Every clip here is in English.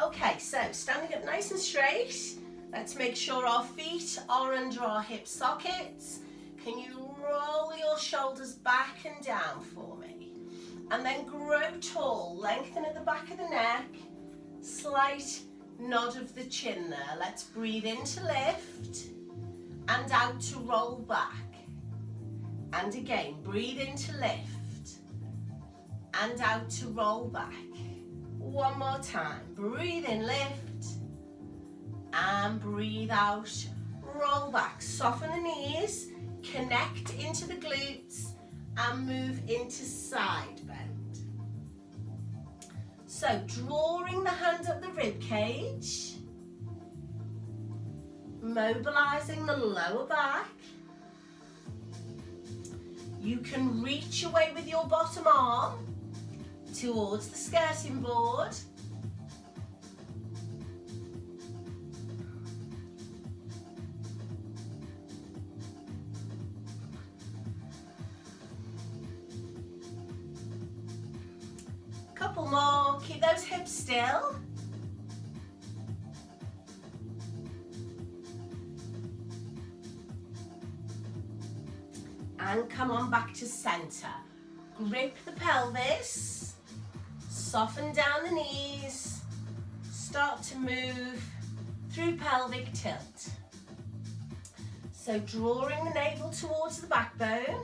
Okay, so standing up nice and straight. Let's make sure our feet are under our hip sockets. Can you roll your shoulders back and down for me? And then grow tall, lengthen at the back of the neck, slight nod of the chin there. Let's breathe in to lift and out to roll back. And again, breathe in to lift and out to roll back. One more time, breathe in, lift, and breathe out, roll back. Soften the knees, connect into the glutes, and move into side bend. So, drawing the hand up the rib cage, mobilizing the lower back. You can reach away with your bottom arm towards the skirting board. Couple more, keep those hips still. And come on back to center. Grip the pelvis, soften down the knees, start to move through pelvic tilt. So drawing the navel towards the backbone,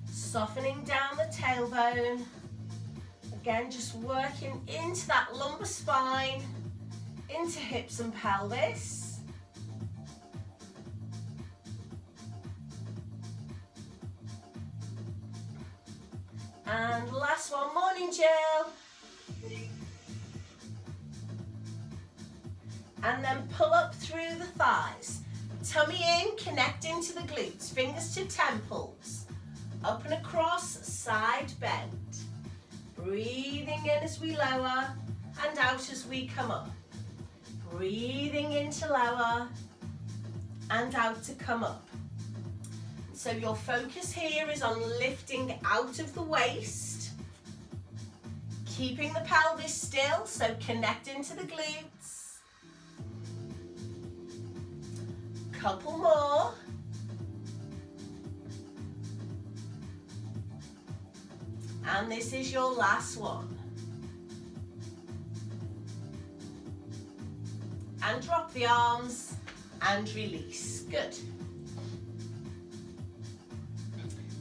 softening down the tailbone. Again, just working into that lumbar spine, into hips and pelvis. And last one, morning Jill. And then pull up through the thighs. Tummy in, connect into the glutes, fingers to temples. Up and across, side bend. Breathing in as we lower and out as we come up. Breathing in to lower and out to come up. So your focus here is on lifting out of the waist, keeping the pelvis still, so connect into the glutes. Couple more. And this is your last one. And drop the arms and release. Good.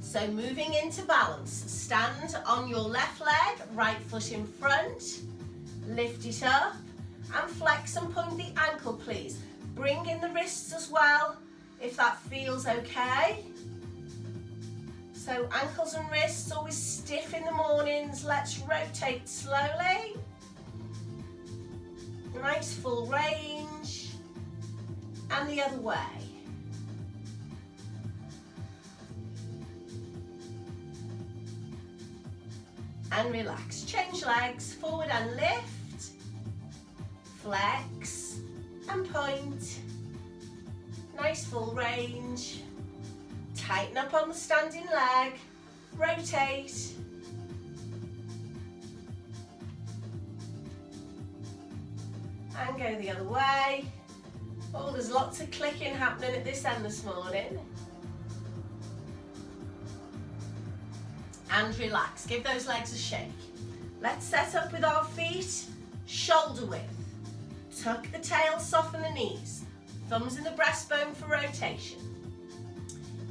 So moving into balance, stand on your left leg, right foot in front, lift it up and flex and point the ankle please. Bring in the wrists as well if that feels okay. So ankles and wrists always stiff in the mornings, let's rotate slowly. Nice full range and the other way. And relax, change legs, forward and lift, flex and point, nice full range, tighten up on the standing leg, rotate, and go the other way. Oh, there's lots of clicking happening at this end this morning. And relax, give those legs a shake. Let's set up with our feet shoulder width. Tuck the tail, soften the knees. Thumbs in the breastbone for rotation.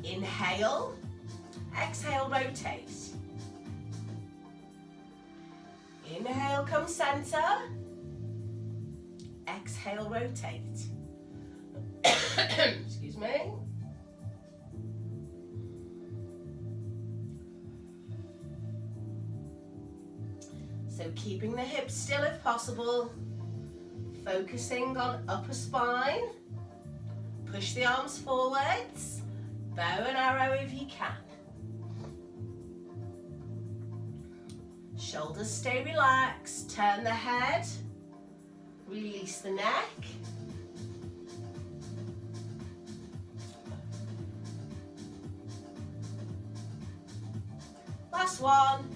Inhale, exhale, rotate. Inhale, come center. Exhale, rotate. Excuse me. So keeping the hips still if possible, focusing on upper spine, push the arms forwards, bow and arrow if you can. Shoulders stay relaxed, turn the head, release the neck. Last one.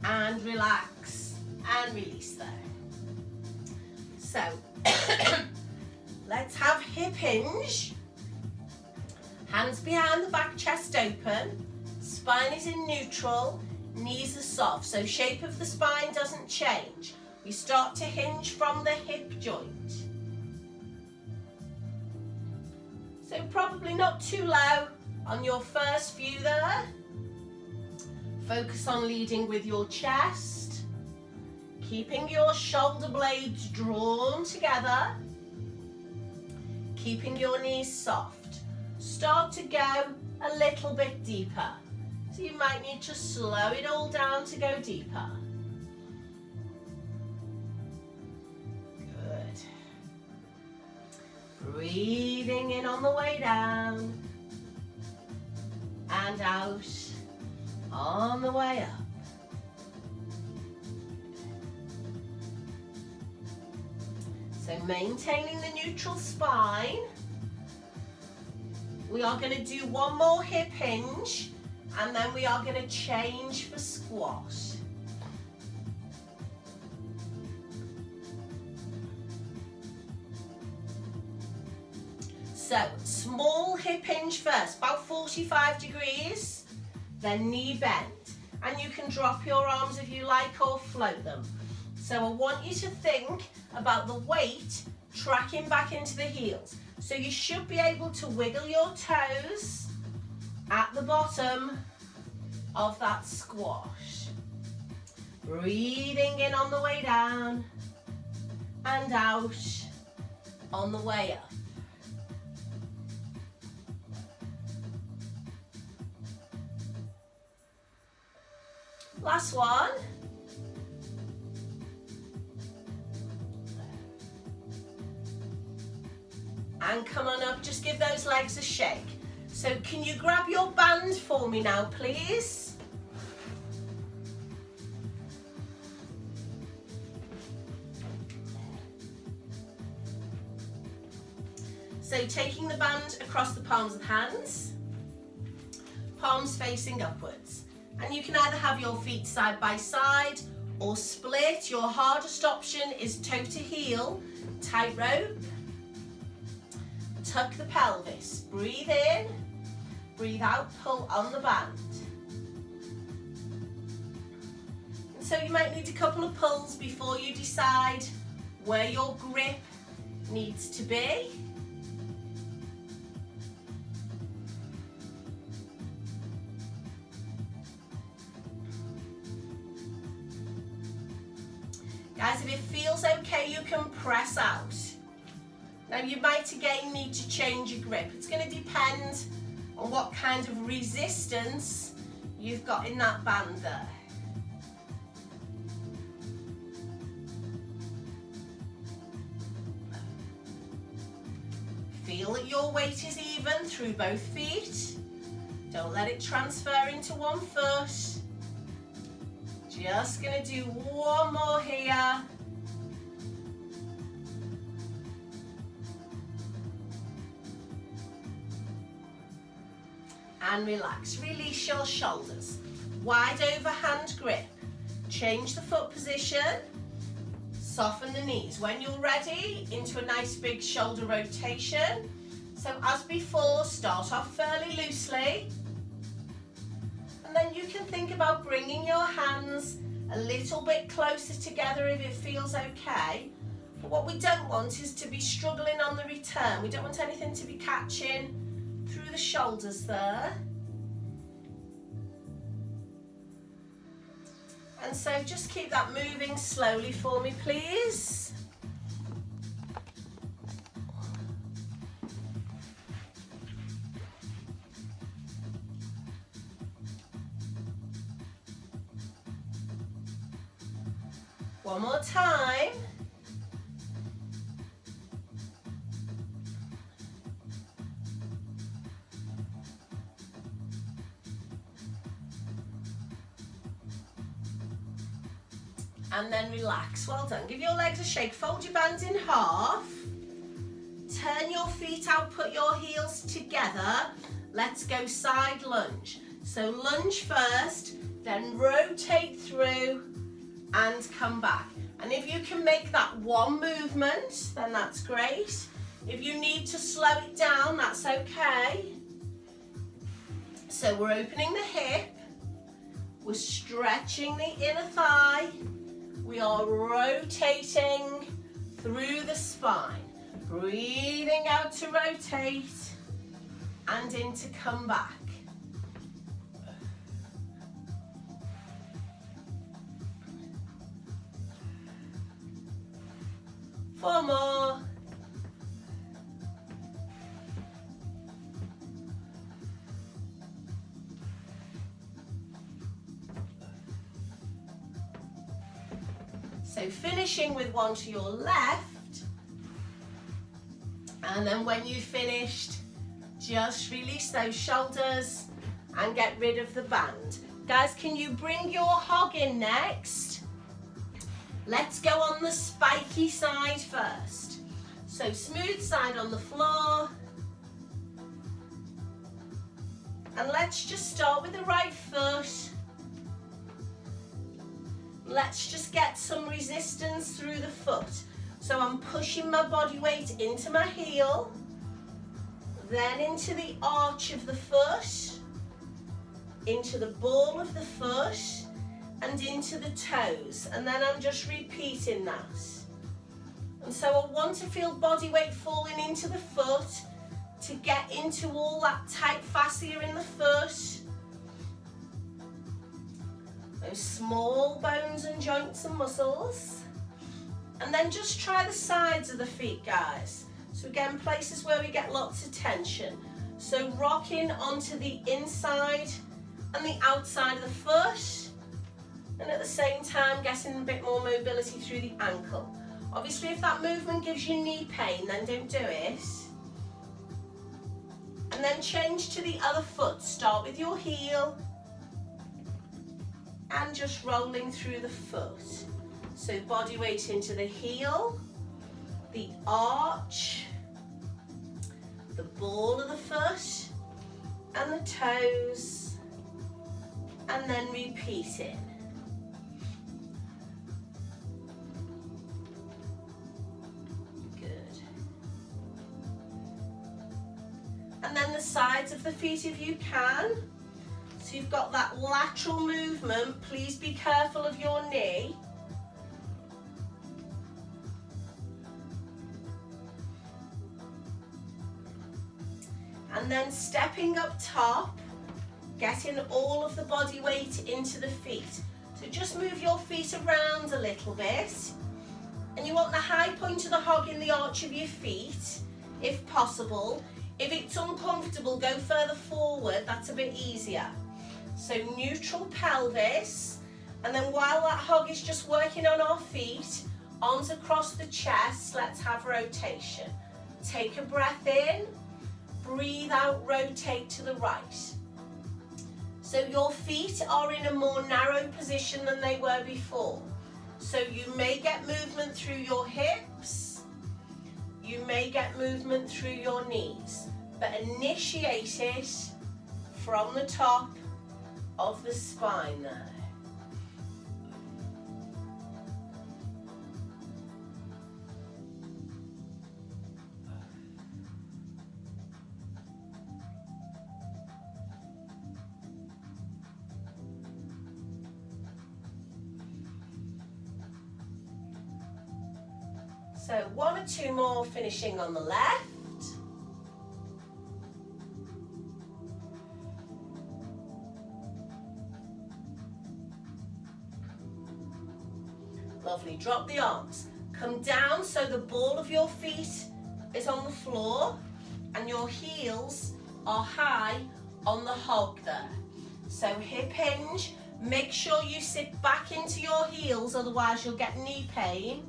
and relax and release there. So let's have hip hinge. Hands behind the back, chest open. Spine is in neutral, knees are soft. So shape of the spine doesn't change. We start to hinge from the hip joint. So probably not too low on your first few there. Focus on leading with your chest, keeping your shoulder blades drawn together, keeping your knees soft. Start to go a little bit deeper. So you might need to slow it all down to go deeper. Good. Breathing in on the way down and out on the way up. So maintaining the neutral spine. We are going to do one more hip hinge and then we are going to change for squat. So small hip hinge first, about 45 degrees, then knee bend. And you can drop your arms if you like or float them. So I want you to think about the weight tracking back into the heels. So you should be able to wiggle your toes at the bottom of that squash. Breathing in on the way down and out on the way up. Last one. And come on up, just give those legs a shake. So can you grab your band for me now, please? So taking the band across the palms of the hands, palms facing upwards. And you can either have your feet side by side or split. Your hardest option is toe to heel, tightrope. Tuck the pelvis, breathe in, breathe out, pull on the band. And so you might need a couple of pulls before you decide where your grip needs to be. Guys, if it feels okay, you can press out. Now you might again need to change your grip. It's going to depend on what kind of resistance you've got in that band there. Feel that your weight is even through both feet. Don't let it transfer into one foot. Just going to do one more here. And relax, release your shoulders. Wide over hand grip. Change the foot position. Soften the knees. When you're ready, into a nice big shoulder rotation. So as before, start off fairly loosely. And then you can think about bringing your hands a little bit closer together if it feels okay. But what we don't want is to be struggling on the return. We don't want anything to be catching through the shoulders there. And so just keep that moving slowly for me, please. One more time. And then relax. Well done. Give your legs a shake. Fold your bands in half. Turn your feet out. Put your heels together. Let's go side lunge. So lunge first. then rotate through and come back. And if you can make that one movement, then that's great. If you need to slow it down, that's okay. So we're opening the hip, we're stretching the inner thigh, we are rotating through the spine, breathing out to rotate and in to come back. 4 more. So finishing with one to your left, and then when you've finished, just release those shoulders and get rid of the band. Guys, can you bring your hog in next? Let's go on the spiky side first. So smooth side on the floor. And let's just start with the right foot. Let's just get some resistance through the foot. So I'm pushing my body weight into my heel, then into the arch of the foot, into the ball of the foot, and into the toes. And then I'm just repeating that. And so I want to feel body weight falling into the foot to get into all that tight fascia in the foot. Those small bones and joints and muscles. And then just try the sides of the feet, guys. So again, places where we get lots of tension. So rocking onto the inside and the outside of the foot. And at the same time, getting a bit more mobility through the ankle. Obviously, if that movement gives you knee pain, then don't do it. And then change to the other foot. Start with your heel and just rolling through the foot. So body weight into the heel, the arch, the ball of the foot, and the toes, and then repeating. Good. And then the sides of the feet if you can. So you've got that lateral movement. Please be careful of your knee. And then stepping up top, getting all of the body weight into the feet. So just move your feet around a little bit. And you want the high point of the hog in the arch of your feet, if possible. If it's uncomfortable, go further forward, that's a bit easier. So neutral pelvis, and then while that hog is just working on our feet, arms across the chest, let's have rotation. Take a breath in, breathe out, rotate to the right. So your feet are in a more narrow position than they were before. So you may get movement through your hips, you may get movement through your knees, but initiate it from the top of the spine there. So 1 or 2 more, finishing on the left. Lovely, drop the arms. Come down so the ball of your feet is on the floor and your heels are high on the hog there. So hip hinge, make sure you sit back into your heels, otherwise you'll get knee pain.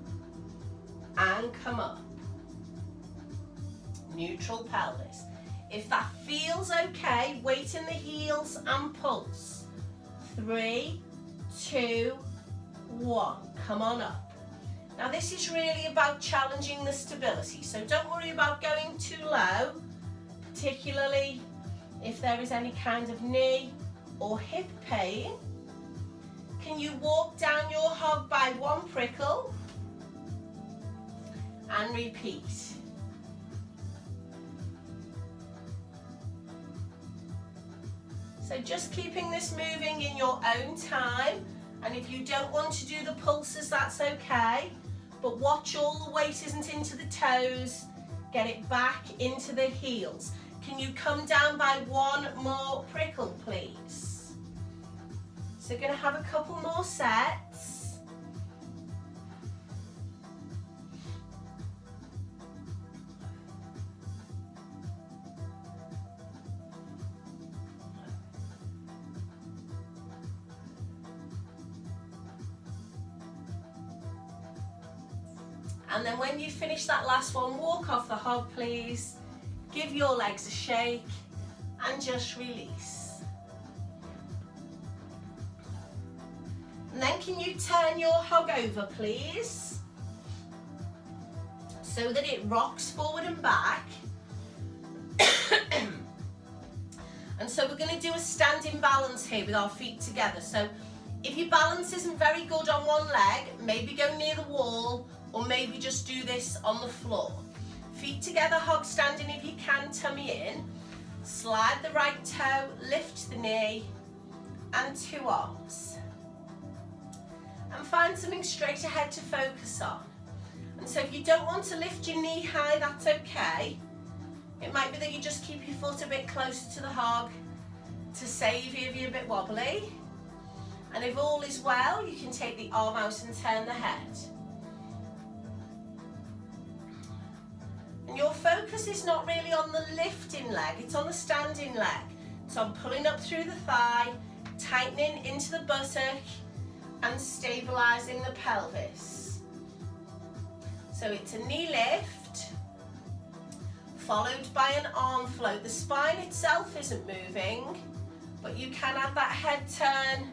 And come up. Neutral pelvis. If that feels okay, weight in the heels and pulse. 3, 2, 1. Come on up. Now this is really about challenging the stability, so don't worry about going too low, particularly if there is any kind of knee or hip pain. Can you walk down your hog by one prickle? And repeat. So just keeping this moving in your own time, and if you don't want to do the pulses, that's okay, but watch all the weight isn't into the toes, get it back into the heels. Can you come down by one more prickle, please? So we're going to have a couple more sets. And then when you finish that last one, walk off the hog, please. Give your legs a shake and just release. And then can you turn your hog over, please? So that it rocks forward and back. And so we're going to do a standing balance here with our feet together. So if your balance isn't very good on one leg, maybe go near the wall, or maybe just do this on the floor. Feet together, hog standing if you can, tummy in. Slide the right toe, lift the knee, and two arms. And find something straight ahead to focus on. And so if you don't want to lift your knee high, that's okay. It might be that you just keep your foot a bit closer to the hog to save you if you're a bit wobbly. And if all is well, you can take the arm out and turn the head. And your focus is not really on the lifting leg, it's on the standing leg. So I'm pulling up through the thigh, tightening into the buttock, and stabilizing the pelvis. So it's a knee lift, followed by an arm float. The spine itself isn't moving, but you can add that head turn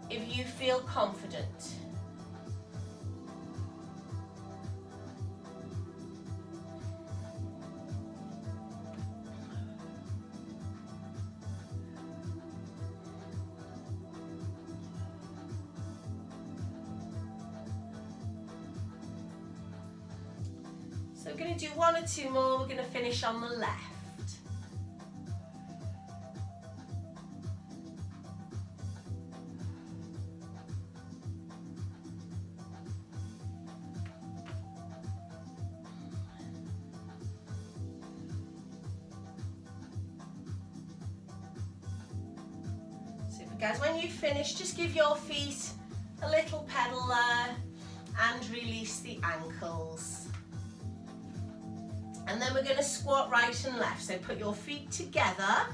if you feel confident. So we're going to do one or two more. We're going to finish on the left. Super guys, when you finish, just give your feet a little pedal there and release the ankles. And then we're going to squat right and left. So put your feet together,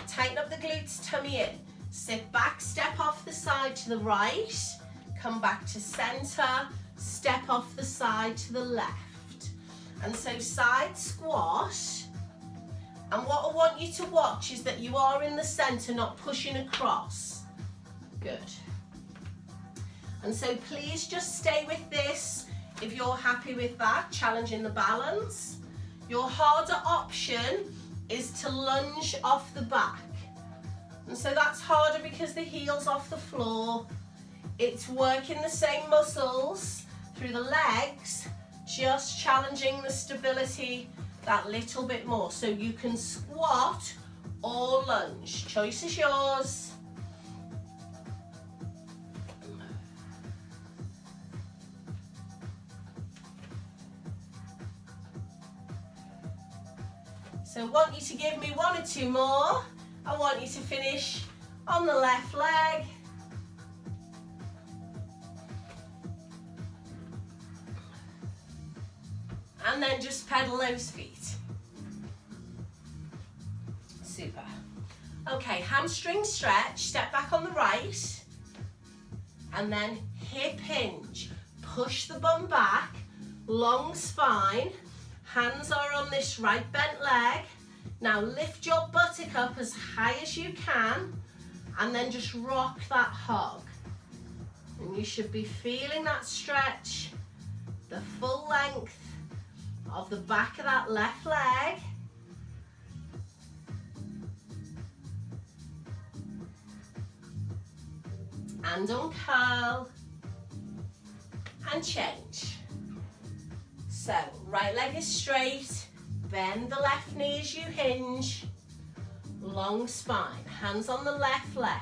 tighten up the glutes, tummy in. Sit back, step off the side to the right, come back to center, step off the side to the left. And so side squat. And what I want you to watch is that you are in the center, not pushing across. Good. And so please just stay with this if you're happy with that, challenging the balance. Your harder option is to lunge off the back. And so that's harder because the heel's off the floor. It's working the same muscles through the legs, just challenging the stability that little bit more. So you can squat or lunge. Choice is yours. So I want you to give me one or two more. I want you to finish on the left leg. And then just pedal those feet. Super. Okay, hamstring stretch, step back on the right. And then hip hinge. Push the bum back, long spine. Hands are on this right bent leg. Now lift your buttock up as high as you can and then just rock that hog. And you should be feeling that stretch, the full length of the back of that left leg. and uncurl, and change. So, right leg is straight, bend the left knee as you hinge, long spine, hands on the left leg,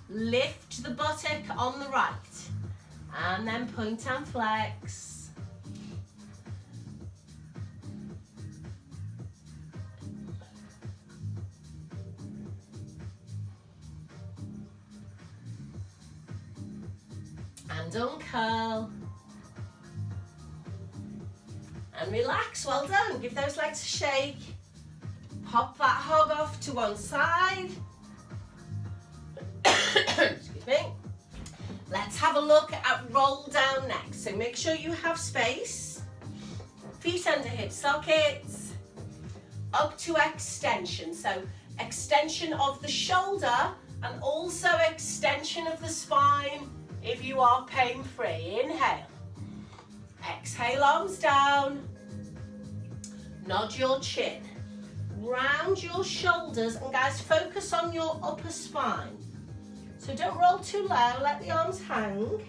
lift the buttock on the right, and then point and flex. And uncurl. And relax, well done. Give those legs a shake. Pop that hug off to one side. Excuse me. Let's have a look at roll down next. So make sure you have space. Feet under hip sockets. Up to extension. So extension of the shoulder and also extension of the spine if you are pain-free. Inhale. Exhale, arms down. Nod your chin. Round your shoulders, and guys, focus on your upper spine. So don't roll too low, let the arms hang.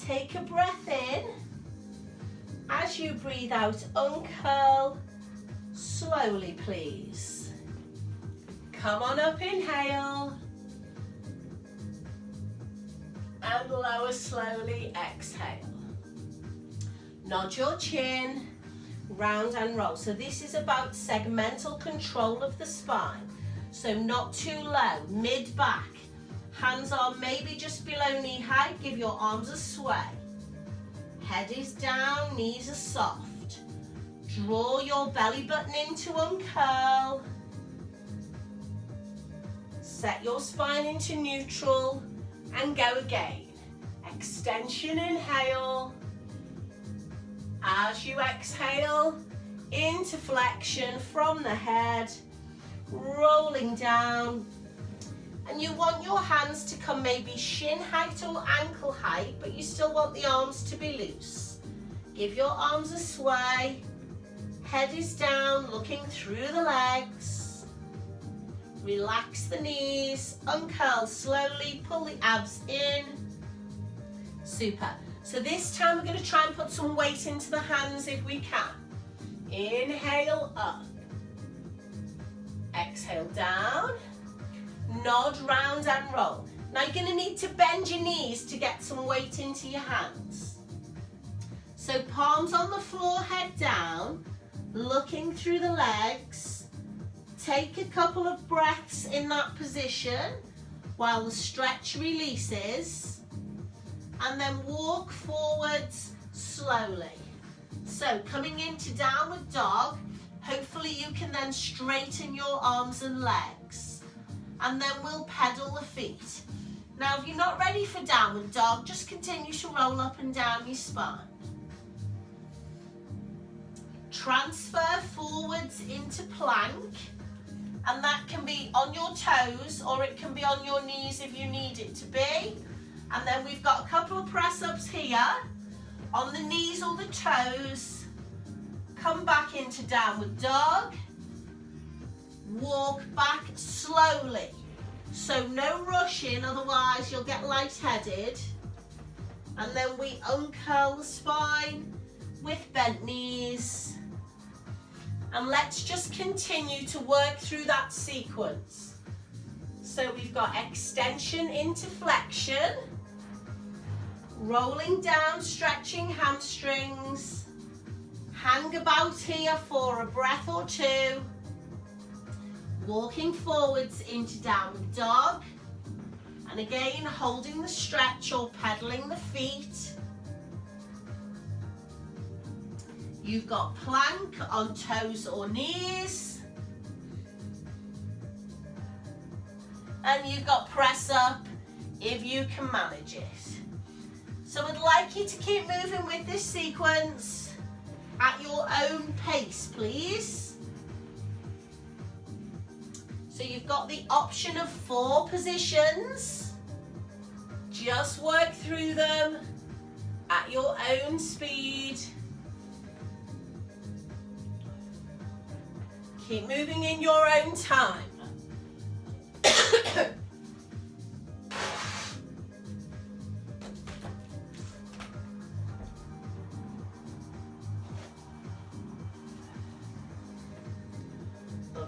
Take a breath in. As you breathe out, uncurl slowly, please. Come on up, inhale. And lower slowly, exhale. Nod your chin, round and roll. So this is about segmental control of the spine. So not too low, mid-back. Hands are maybe just below knee height. Give your arms a sway. Head is down, knees are soft. Draw your belly button in to uncurl. Set your spine into neutral. And go again. Extension, inhale. As you exhale, into flexion from the head, rolling down. And you want your hands to come maybe shin height or ankle height, but you still want the arms to be loose. Give your arms a sway. Head is down, looking through the legs. Relax the knees, uncurl slowly, pull the abs in. Super. So this time we're going to try and put some weight into the hands if we can. Inhale up. Exhale down. Nod, round and roll. Now you're going to need to bend your knees to get some weight into your hands. So palms on the floor, head down, looking through the legs. Take a couple of breaths in that position while the stretch releases, and then walk forwards slowly. So coming into downward dog, hopefully you can then straighten your arms and legs, and then we'll pedal the feet. Now if you're not ready for downward dog, just continue to roll up and down your spine. Transfer forwards into plank. And that can be on your toes or it can be on your knees if you need it to be. And then we've got a couple of press-ups here on the knees or the toes. Come back into downward dog. Walk back slowly. So no rushing, otherwise you'll get lightheaded. And then we uncurl the spine with bent knees. And let's just continue to work through that sequence. So we've got extension into flexion, rolling down, stretching hamstrings, hang about here for a breath or two, walking forwards into downward dog, and again holding the stretch or pedaling the feet. You've got plank on toes or knees. And you've got press up if you can manage it. So I'd like you to keep moving with this sequence at your own pace, please. So you've got the option of 4 positions. Just work through them at your own speed. Keep moving in your own time.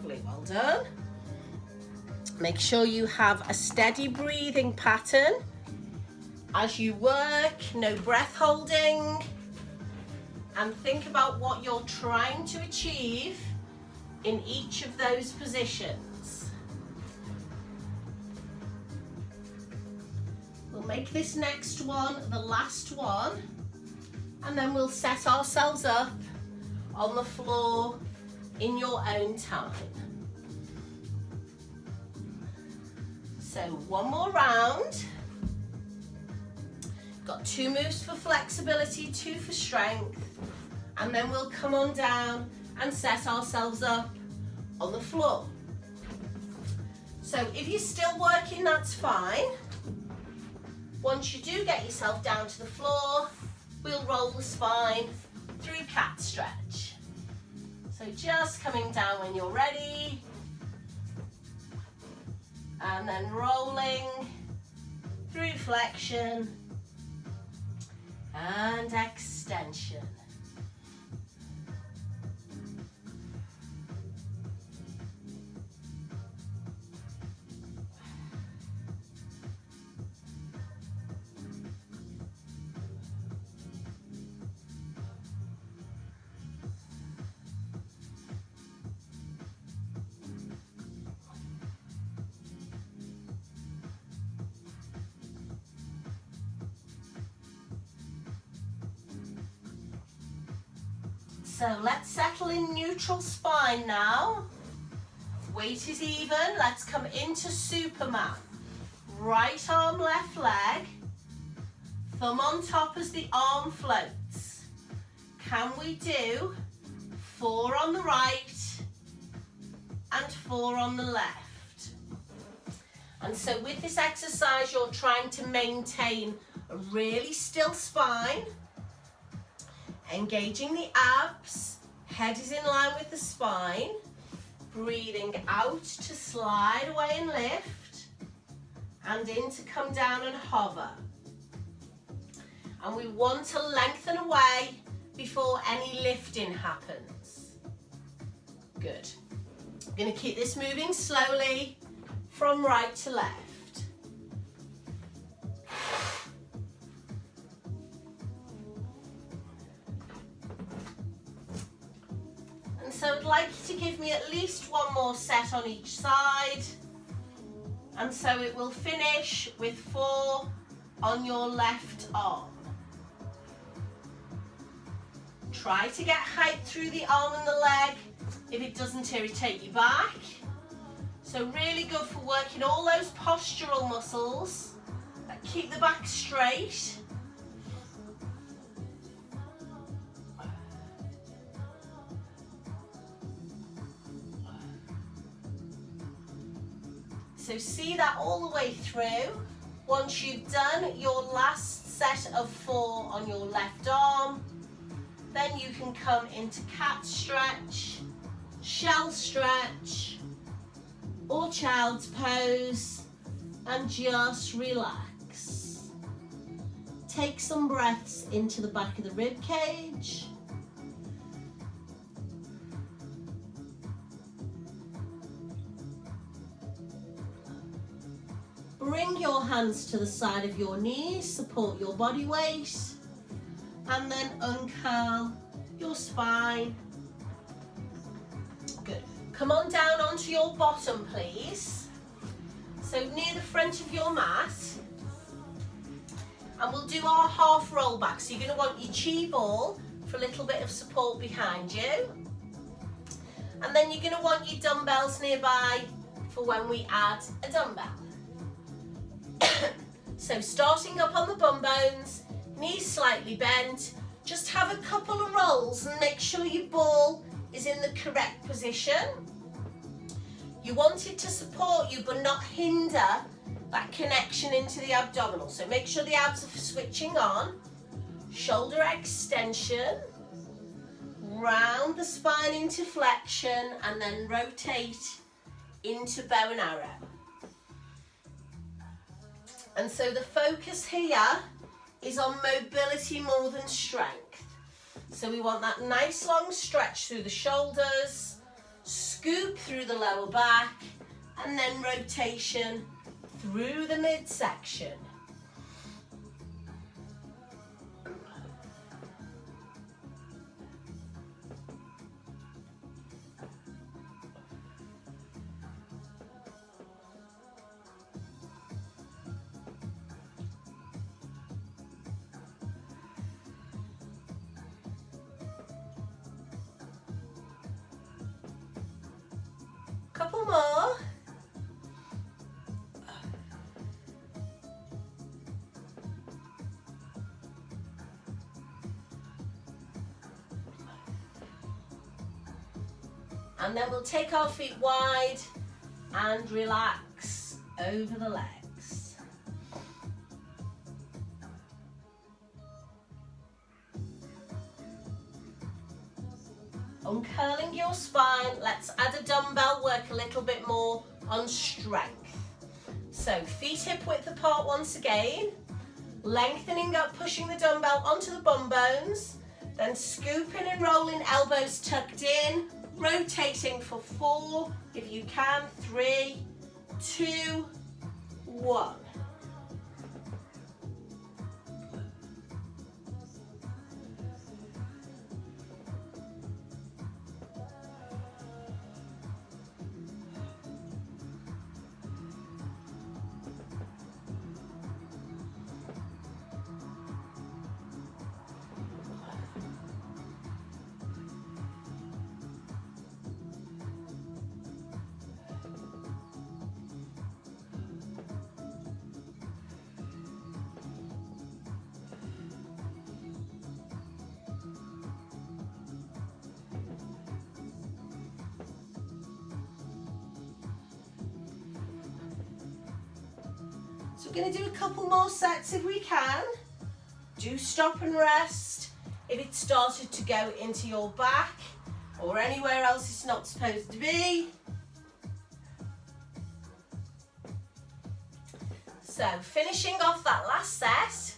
Lovely, well done. Make sure you have a steady breathing pattern as you work, no breath holding, and think about what you're trying to achieve in each of those positions. We'll make this next one the last one, and then we'll set ourselves up on the floor in your own time. So one more round. Got 2 moves for flexibility, 2 for strength, and then we'll come on down and set ourselves up on the floor. So if you're still working, that's fine. Once you do get yourself down to the floor, we'll roll the spine through cat stretch. So just coming down when you're ready, and then rolling through flexion and extension. So let's settle in neutral spine now. Weight is even. Let's come into Superman. Right arm, left leg. Thumb on top as the arm floats. Can we do 4 on the right and 4 on the left? And so with this exercise, you're trying to maintain a really still spine, engaging the abs, head is in line with the spine, breathing out to slide away and lift, and in to come down and hover. And we want to lengthen away before any lifting happens. Good. I'm going to keep this moving slowly from right to left. So I'd like you to give me at least 1 more set on each side. And so it will finish with 4 on your left arm. Try to get height through the arm and the leg if it doesn't irritate your back. So really good for working all those postural muscles that keep the back straight. So see that all the way through. Once you've done your last set of 4 on your left arm, then you can come into cat stretch, shell stretch, or child's pose, and just relax. Take some breaths into the back of the rib cage. Bring your hands to the side of your knees, support your body weight, and then uncurl your spine. Good. Come on down onto your bottom, please. So near the front of your mat. And we'll do our half roll back. So you're going to want your chi ball for a little bit of support behind you. And then you're going to want your dumbbells nearby for when we add a dumbbell. So starting up on the bum bones, knees slightly bent, just have a couple of rolls and make sure your ball is in the correct position. You want it to support you but not hinder that connection into the abdominal. So make sure the abs are switching on. Shoulder extension, round the spine into flexion, and then rotate into bow and arrow. And so the focus here is on mobility more than strength. So we want that nice long stretch through the shoulders, scoop through the lower back, and then rotation through the midsection. Couple more. And then we'll take our feet wide and relax over the legs. Uncurling your spine, let's add a dumbbell, work a little bit more on strength. So feet hip width apart once again, lengthening up, pushing the dumbbell onto the bum bones, then scooping and rolling, elbows tucked in, rotating for 4, if you can, 3, 2, 1. So we're going to do a couple more sets if we can. Do stop and rest if it started to go into your back or anywhere else it's not supposed to be. So finishing off that last set,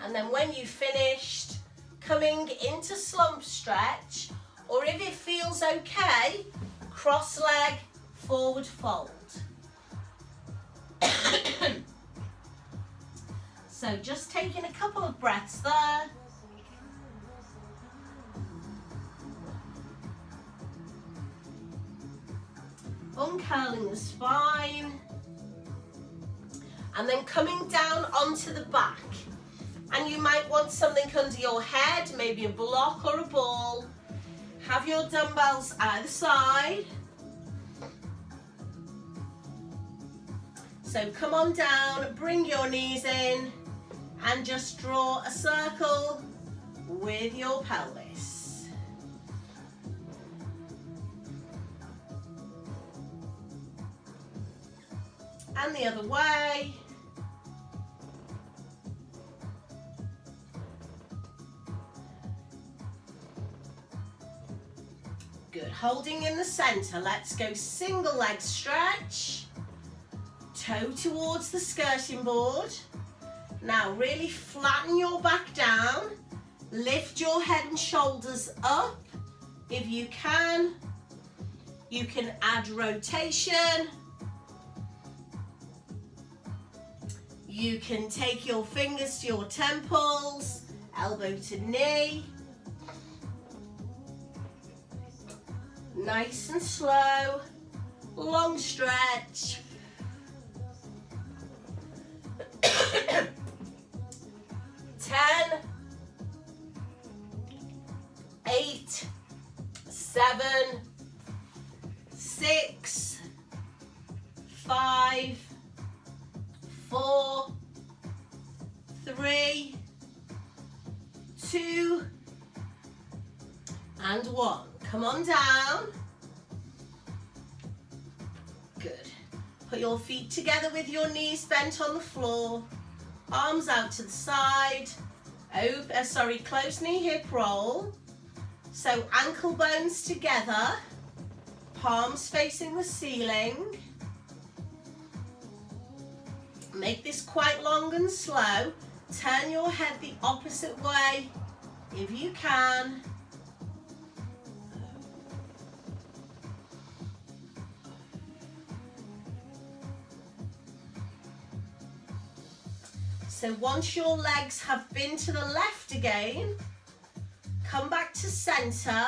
and then when you've finished, coming into slump stretch, or if it feels okay, cross leg, forward fold. So just taking a couple of breaths there. Uncurling the spine. And then coming down onto the back. And you might want something under your head, maybe a block or a ball. Have your dumbbells either side. So come on down, bring your knees in, and just draw a circle with your pelvis. And the other way. Good, holding in the center, let's go single leg stretch. Toe towards the skirting board. Now really flatten your back down. Lift your head and shoulders up. If you can add rotation. You can take your fingers to your temples, elbow to knee. Nice and slow. Long stretch. 10, 8, 7, 6, 5, 4, 3, 2, and 1. Come on down. Good. Put your feet together with your knees bent on the floor. Arms out to the side. Close knee hip roll. So ankle bones together. Palms facing the ceiling. Make this quite long and slow. Turn your head the opposite way if you can. So once your legs have been to the left again, come back to center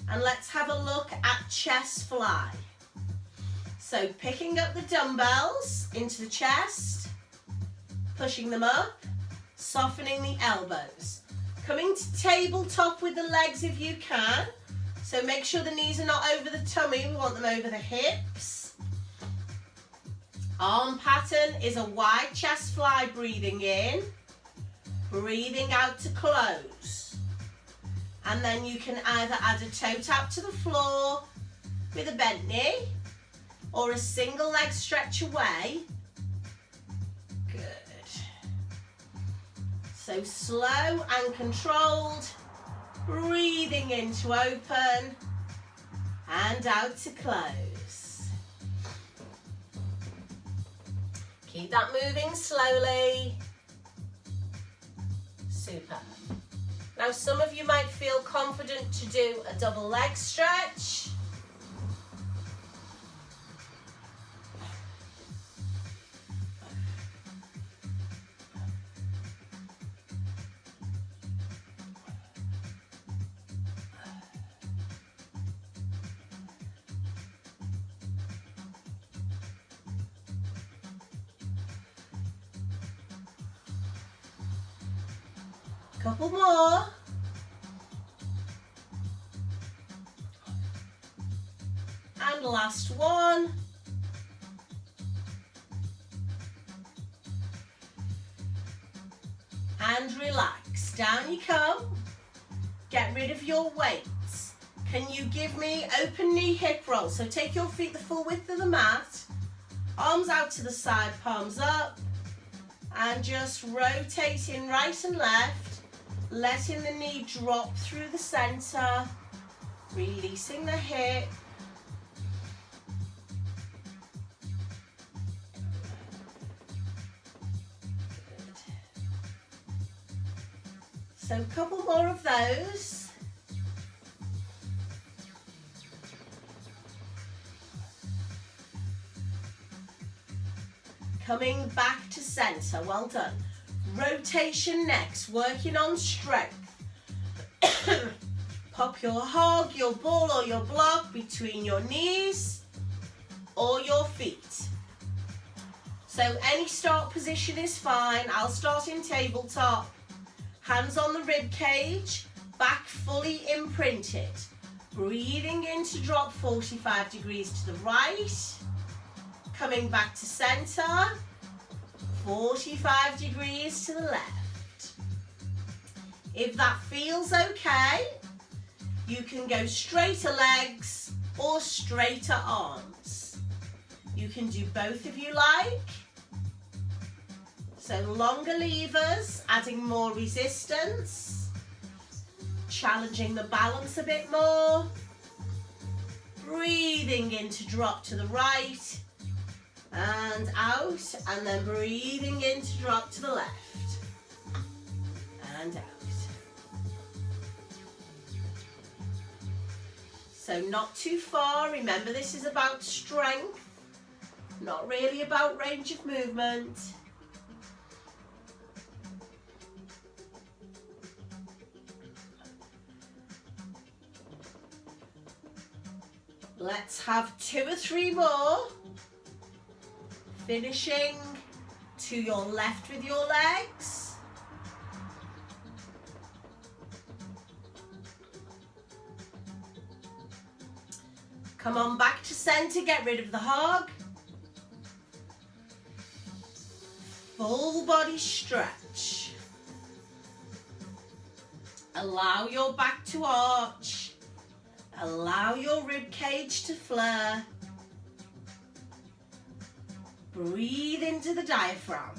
and let's have a look at chest fly. So picking up the dumbbells into the chest, pushing them up, softening the elbows. Coming to tabletop with the legs if you can. So make sure the knees are not over the tummy, we want them over the hips. Arm pattern is a wide chest fly, breathing in, breathing out to close. And then you can either add a toe tap to the floor with a bent knee or a single leg stretch away. Good. So slow and controlled, breathing in to open and out to close. Keep that moving slowly. Super. Now some of you might feel confident to do a double leg stretch. Couple more. And last one. And relax. Down you come. Get rid of your weights. Can you give me open knee hip roll? So take your feet the full width of the mat. Arms out to the side, palms up. And just rotating right and left. Letting the knee drop through the center, releasing the hip. Good. So a couple more of those. Coming back to center, well done. Rotation next, working on strength. Pop your hog, your ball or your block between your knees or your feet. So any start position is fine. I'll start in tabletop. Hands on the rib cage, back fully imprinted. Breathing in to drop 45 degrees to the right. Coming back to center. 45 degrees to the left. If that feels okay, you can go straighter legs or straighter arms. You can do both if you like. So longer levers, adding more resistance, challenging the balance a bit more. Breathing in to drop to the right. And out, and then breathing in to drop to the left, and out. So not too far, remember this is about strength, not really about range of movement. Let's have 2 or 3 more. Finishing to your left with your legs. Come on back to center, get rid of the hog. Full body stretch. Allow your back to arch. Allow your rib cage to flare. Breathe into the diaphragm.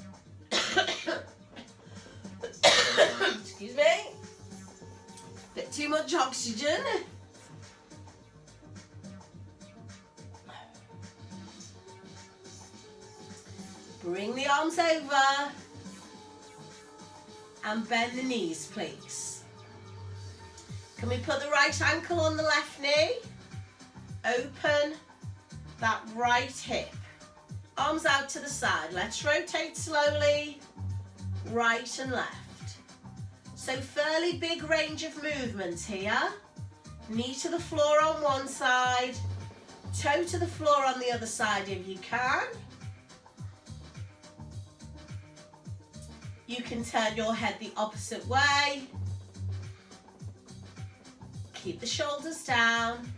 Excuse me. Bit too much oxygen. Bring the arms over and bend the knees, please. Can we put the right ankle on the left knee? Open that right hip. Arms out to the side. Let's rotate slowly. right and left. So fairly big range of movements here. Knee to the floor on one side, toe to the floor on the other side if you can. You can turn your head the opposite way. Keep the shoulders down.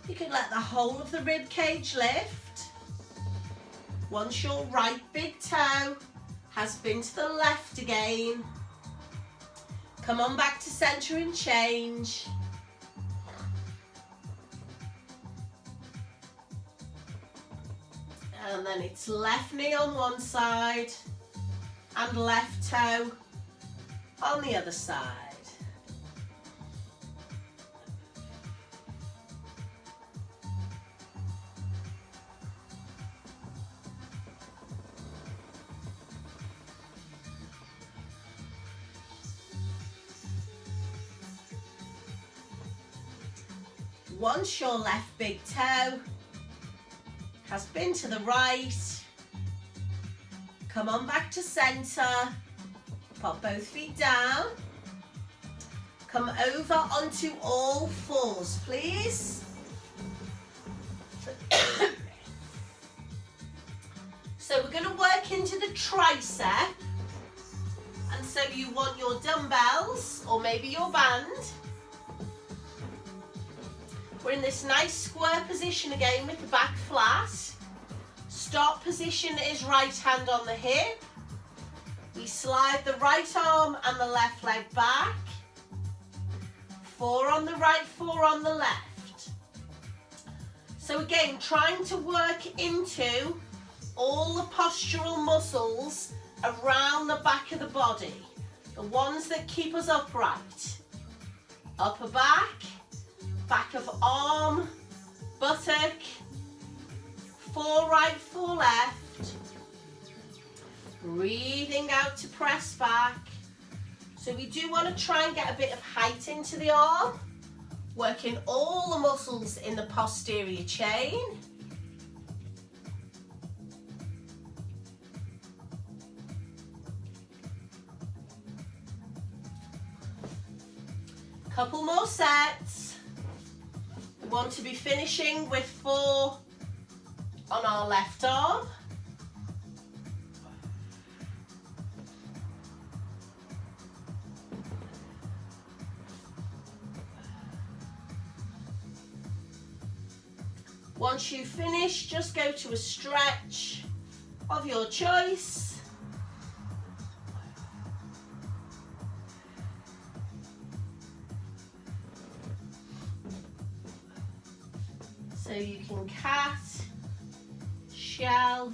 You can let the whole of the rib cage lift. Once your right big toe has been to the left again, come on back to center and change. And then it's left knee on one side and left toe on the other side. Once your left big toe has been to the right, come on back to center, pop both feet down, come over onto all fours, please. So we're going to work into the tricep, and so you want your dumbbells or maybe your band. We're in this nice square position again with the back flat. Start position is right hand on the hip. We slide the right arm and the left leg back. 4 on the right, 4 on the left. So again, trying to work into all the postural muscles around the back of the body. The ones that keep us upright. Upper back. Back of arm, buttock, 4 right, 4 left. Breathing out to press back. So we do want to try and get a bit of height into the arm, working all the muscles in the posterior chain. Couple more sets. We want to be finishing with 4 on our left arm. Once you finish, just go to a stretch of your choice. So you can cat, shell,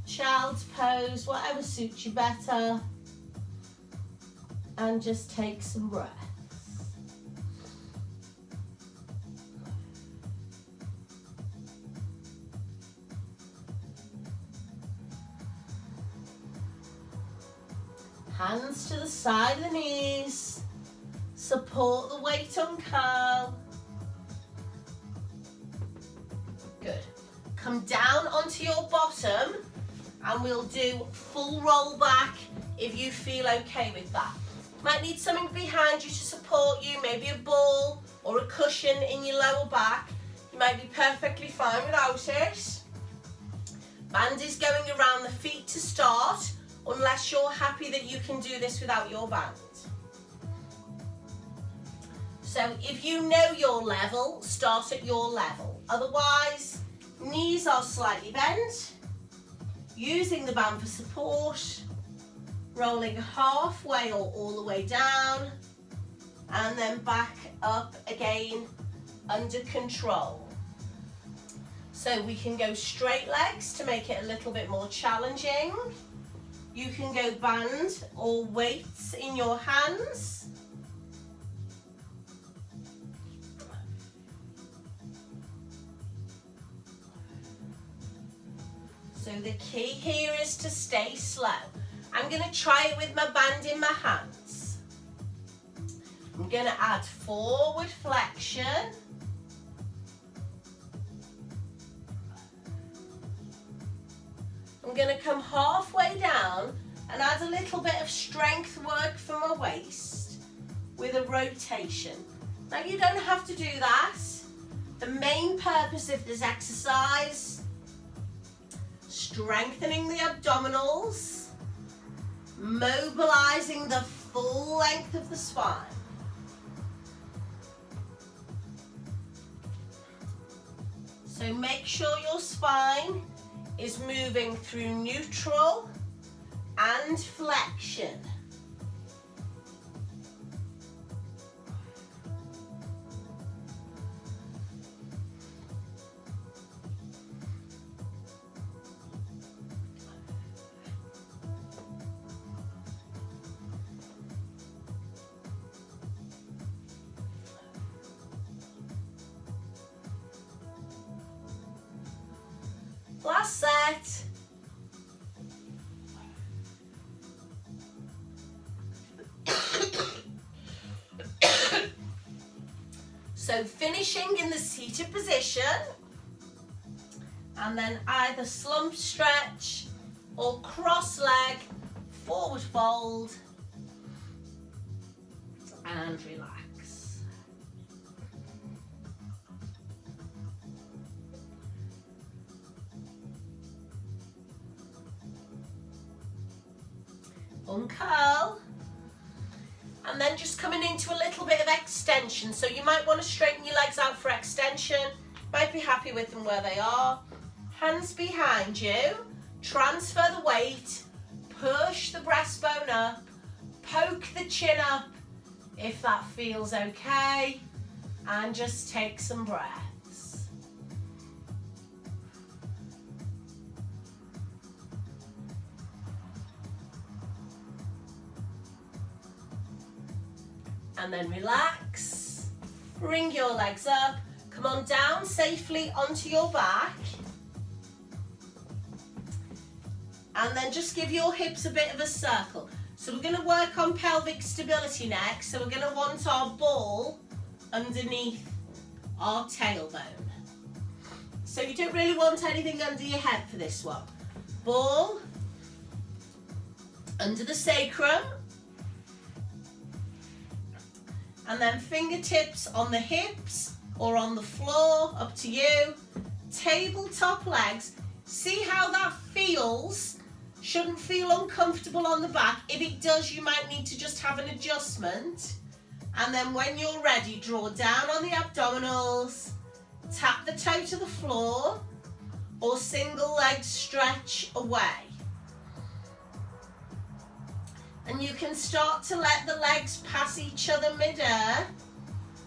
child's pose, whatever suits you better. And just take some breaths. Hands to the side of the knees. Support the weight on curl. Good. Come down onto your bottom and we'll do full roll back if you feel okay with that. Might need something behind you to support you, maybe a ball or a cushion in your lower back. You might be perfectly fine without it. Band is going around the feet to start, unless you're happy that you can do this without your band. So if you know your level, start at your level. Otherwise, knees are slightly bent, using the band for support, rolling halfway or all the way down, and then back up again under control. So we can go straight legs to make it a little bit more challenging. You can go band or weights in your hands. So the key here is to stay slow. I'm going to try it with my band in my hands. I'm going to add forward flexion. I'm going to come halfway down and add a little bit of strength work from my waist with a rotation. Now you don't have to do that. The main purpose of this exercise, strengthening the abdominals, mobilizing the full length of the spine. So make sure your spine is moving through neutral and flexion. Last set. So finishing in the seated position, and then either slump stretch or cross leg, forward fold, and relax. Uncurl, and then just coming into a little bit of extension. So you might want to straighten your legs out for extension, might be happy with them where they are. Hands behind you, transfer the weight, push the breastbone up, poke the chin up if that feels okay, and just take some breaths. And then relax, bring your legs up, come on down safely onto your back, and then just give your hips a bit of a circle. So we're going to work on pelvic stability next, so we're going to want our ball underneath our tailbone. So you don't really want anything under your head for this one. Ball under the sacrum, and then fingertips on the hips or on the floor, up to you. Tabletop legs. See how that feels? Shouldn't feel uncomfortable on the back. If it does, you might need to just have an adjustment. And then when you're ready, draw down on the abdominals, tap the toe to the floor, or single leg stretch away. And you can start to let the legs pass each other mid-air,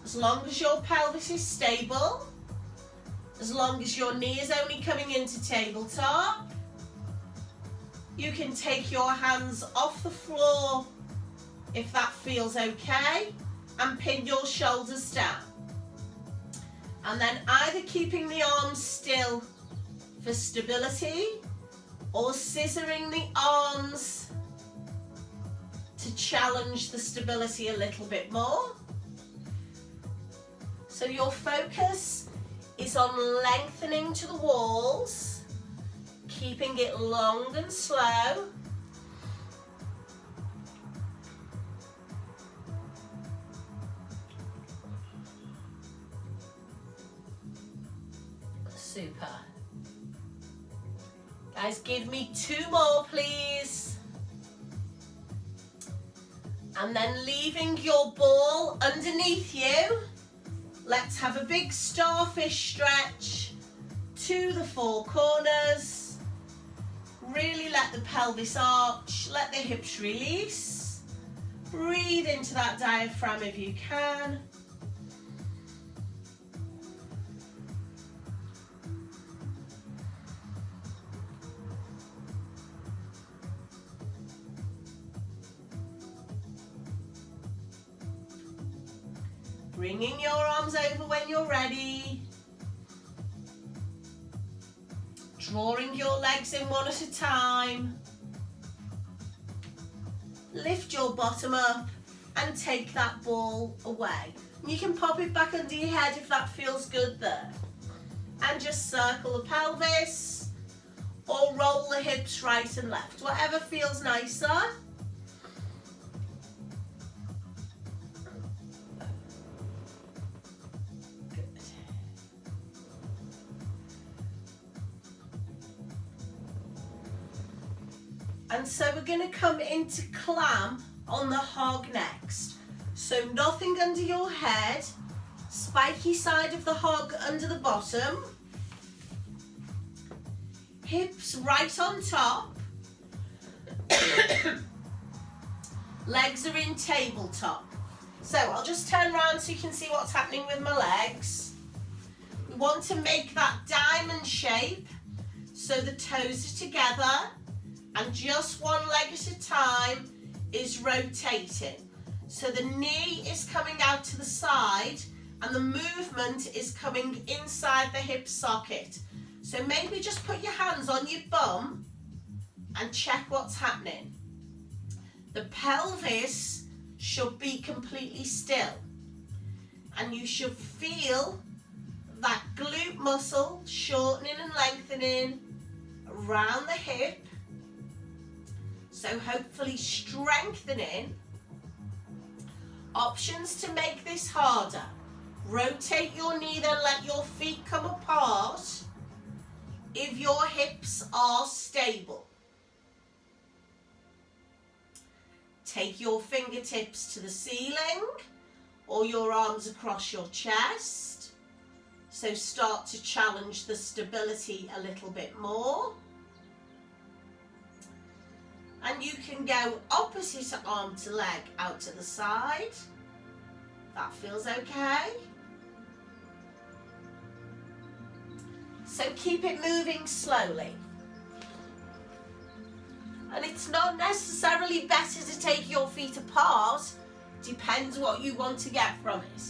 as long as your pelvis is stable, as long as your knee is only coming into tabletop. You can take your hands off the floor if that feels okay, and pin your shoulders down. And then either keeping the arms still for stability, or scissoring the arms to challenge the stability a little bit more. So your focus is on lengthening to the walls, keeping it long and slow. Super. Guys, give me 2 more, please. And then leaving your ball underneath you, let's have a big starfish stretch to the 4 corners. Really let the pelvis arch, let the hips release. Breathe into that diaphragm if you can. Bringing your arms over when you're ready. Drawing your legs in one at a time. Lift your bottom up and take that ball away. And you can pop it back under your head if that feels good there. And just circle the pelvis, or roll the hips right and left, whatever feels nicer. Good. And so we're going to come into clam on the hog next. So nothing under your head, spiky side of the hog under the bottom, hips right on top, legs are in tabletop. So I'll just turn around so you can see what's happening with my legs. We want to make that diamond shape so the toes are together and just one leg at a time is rotating. So the knee is coming out to the side and the movement is coming inside the hip socket. So maybe just put your hands on your bum and check what's happening. The pelvis should be completely still and you should feel that glute muscle shortening and lengthening around the hip. So hopefully strengthening. Options to make this harder. Rotate your knee, then let your feet come apart if your hips are stable. Take your fingertips to the ceiling or your arms across your chest. So start to challenge the stability a little bit more. And you can go opposite arm to leg out to the side. That feels okay. So keep it moving slowly. And it's not necessarily better to take your feet apart. Depends what you want to get from it.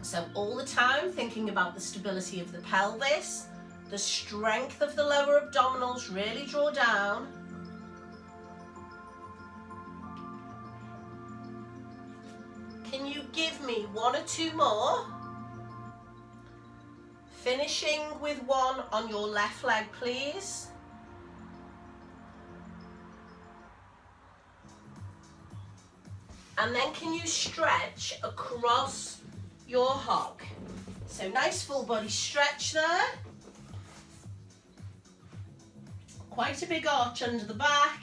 So all the time thinking about the stability of the pelvis, the strength of the lower abdominals, really draw down. Can you give me one or two more? Finishing with one on your left leg, please. And then can you stretch across your hog? So nice full body stretch there. Quite a big arch under the back.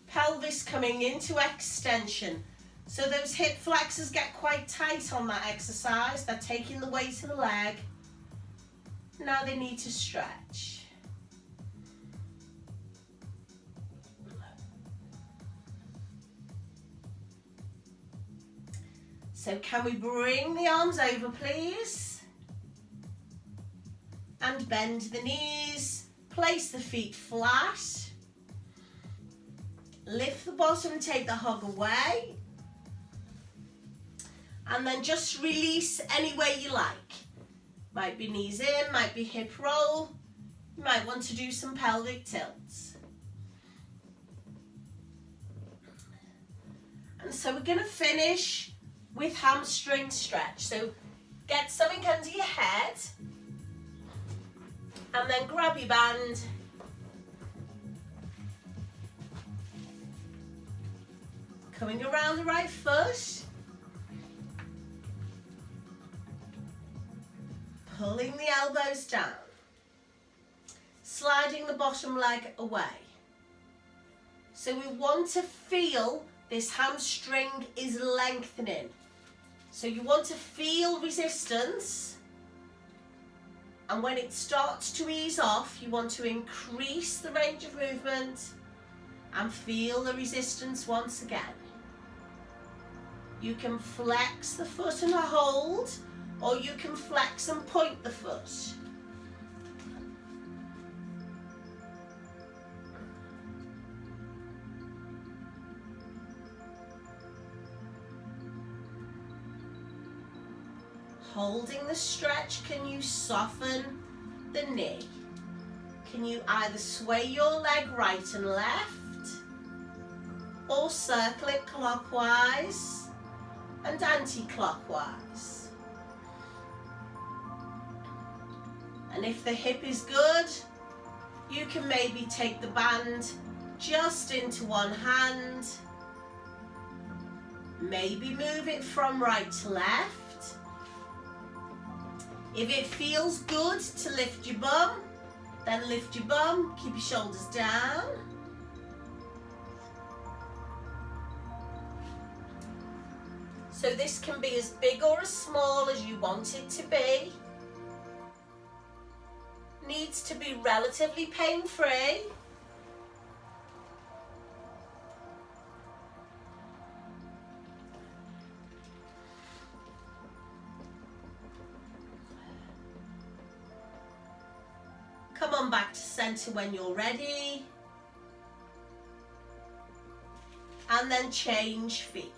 Pelvis coming into extension. So those hip flexors get quite tight on that exercise. They're taking the weight of the leg. Now they need to stretch. So can we bring the arms over, please? And bend the knees. Place the feet flat. Lift the bottom and take the hug away. And then just release any way you like. Might be knees in, might be hip roll. You might want to do some pelvic tilts. And so we're going to finish with hamstring stretch. So get something under your head and then grab your band. Coming around the right foot. Pulling the elbows down. Sliding the bottom leg away. So we want to feel this hamstring is lengthening. So you want to feel resistance. And when it starts to ease off, you want to increase the range of movement and feel the resistance once again. You can flex the foot and hold, or you can flex and point the foot. Holding the stretch, can you soften the knee? Can you either sway your leg right and left, or circle it clockwise and anti-clockwise. And if the hip is good, you can maybe take the band just into one hand, maybe move it from right to left. If it feels good to lift your bum, then lift your bum, keep your shoulders down. So this can be as big or as small as you want it to be. Needs to be relatively pain-free. Come on back to center when you're ready. And then change feet.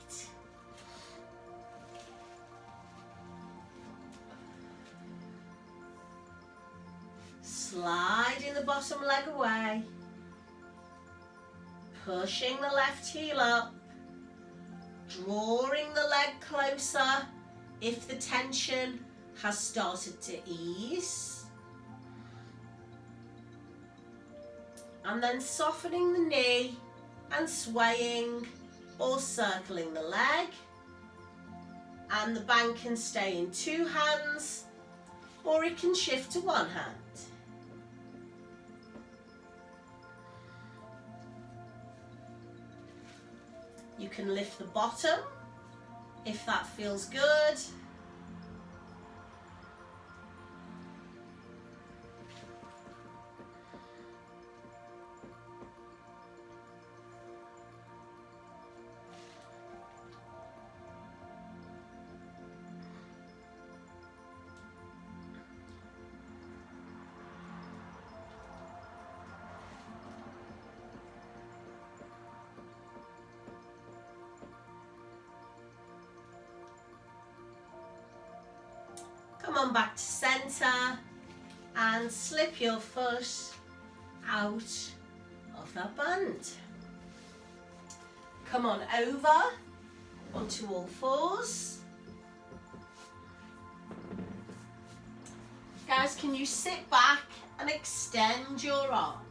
Sliding the bottom leg away. Pushing the left heel up. Drawing the leg closer if the tension has started to ease. And then softening the knee and swaying or circling the leg. And the band can stay in two hands or it can shift to one hand. You can lift the bottom if that feels good. Come on back to center and slip your foot out of that band. Come on over onto all fours. Guys, can you sit back and extend your arms?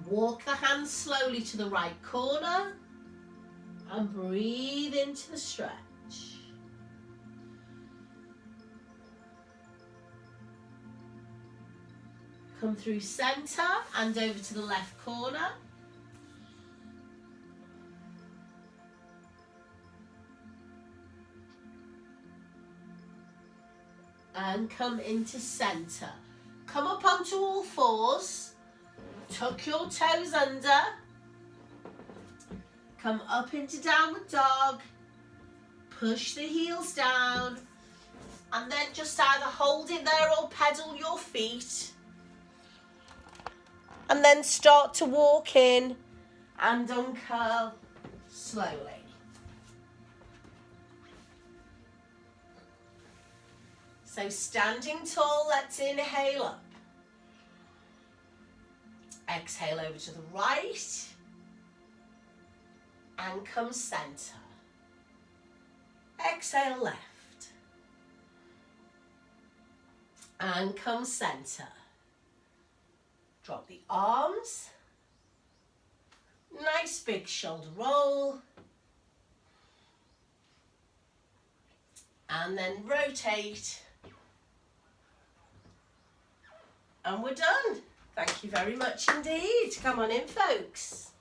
Walk the hands slowly to the right corner and breathe into the stretch. Come through center and over to the left corner. And come into center. Come up onto all fours. Tuck your toes under. Come up into downward dog. Push the heels down. And then just either hold it there or pedal your feet. And then start to walk in and uncurl slowly. So standing tall, let's inhale up. Exhale over to the right and come center. Exhale left and come center. Drop the arms. Nice big shoulder roll. And then rotate. And we're done. Thank you very much indeed. Come on in, folks.